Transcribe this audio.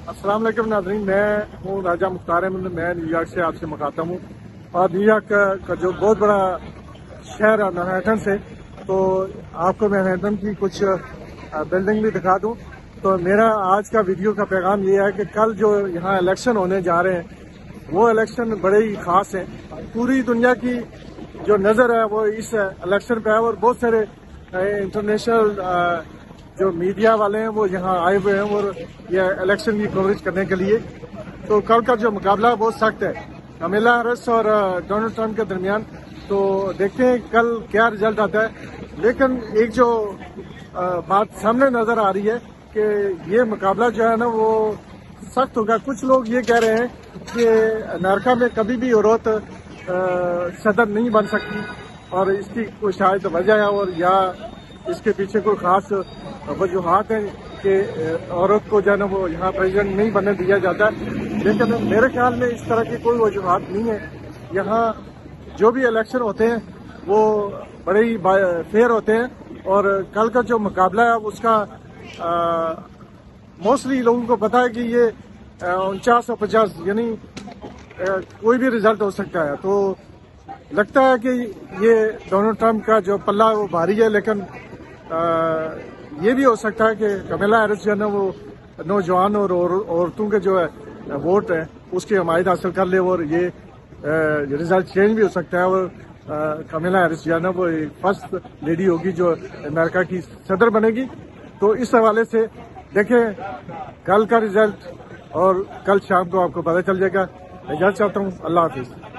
السلام علیکم ناظرین، میں ہوں راجہ مختار احمد، میں نیو یارک سے آپ سے مخاطب ہوں اور نیو یارک کا جو بہت بڑا شہر ہے مینہٹن سے، تو آپ کو مینہٹن کی کچھ بلڈنگ بھی دکھا دوں۔ تو میرا آج کا ویڈیو کا پیغام یہ ہے کہ کل جو یہاں الیکشن ہونے جا رہے ہیں وہ الیکشن بڑے ہی خاص ہیں۔ پوری دنیا کی جو نظر ہے وہ اس الیکشن پہ ہے اور بہت سارے انٹرنیشنل جو میڈیا والے ہیں وہ یہاں آئے ہوئے ہیں اور یہ الیکشن کی کوریج کرنے کے لیے۔ تو کل کا جو مقابلہ بہت سخت ہے کمیلا ہیرس اور ڈونلڈ ٹرمپ کے درمیان، تو دیکھتے ہیں کل کیا رزلٹ آتا ہے۔ لیکن ایک جو بات سامنے نظر آ رہی ہے کہ یہ مقابلہ جو ہے نا وہ سخت ہوگا۔ کچھ لوگ یہ کہہ رہے ہیں کہ امریکہ میں کبھی بھی عورت صدر نہیں بن سکتی اور اس کی کوئی شاید وجہ ہے اور یا اس کے پیچھے کوئی خاص وجوہات ہیں کہ عورت کو جو ہے نا وہ یہاں پریزیڈنٹ نہیں بننے دیا جاتا ہے۔ لیکن میرے خیال میں اس طرح کی کوئی وجوہات نہیں ہے۔ یہاں جو بھی الیکشن ہوتے ہیں وہ بڑے ہی فیئر ہوتے ہیں اور کل کا جو مقابلہ ہے اس کا موسٹلی لوگوں کو پتا ہے کہ یہ 49-50 یعنی کوئی بھی رزلٹ ہو سکتا ہے۔ تو لگتا ہے کہ یہ ڈونلڈ ٹرمپ کا جو پلہ وہ بھاری ہے، لیکن یہ بھی ہو سکتا ہے کہ کمیلا ہیرس جو ہے نا وہ نوجوان اور عورتوں کے جو ہے ووٹ ہے اس کی حمایت حاصل کر لے اور یہ رزلٹ چینج بھی ہو سکتا ہے اور کمیلا ہیرس جو ہے نا وہ فرسٹ لیڈی ہوگی جو امریکہ کی صدر بنے گی۔ تو اس حوالے سے دیکھیں کل کا رزلٹ اور کل شام کو آپ کو پتہ چل جائے گا۔ اجازت چاہتا ہوں، اللہ حافظ۔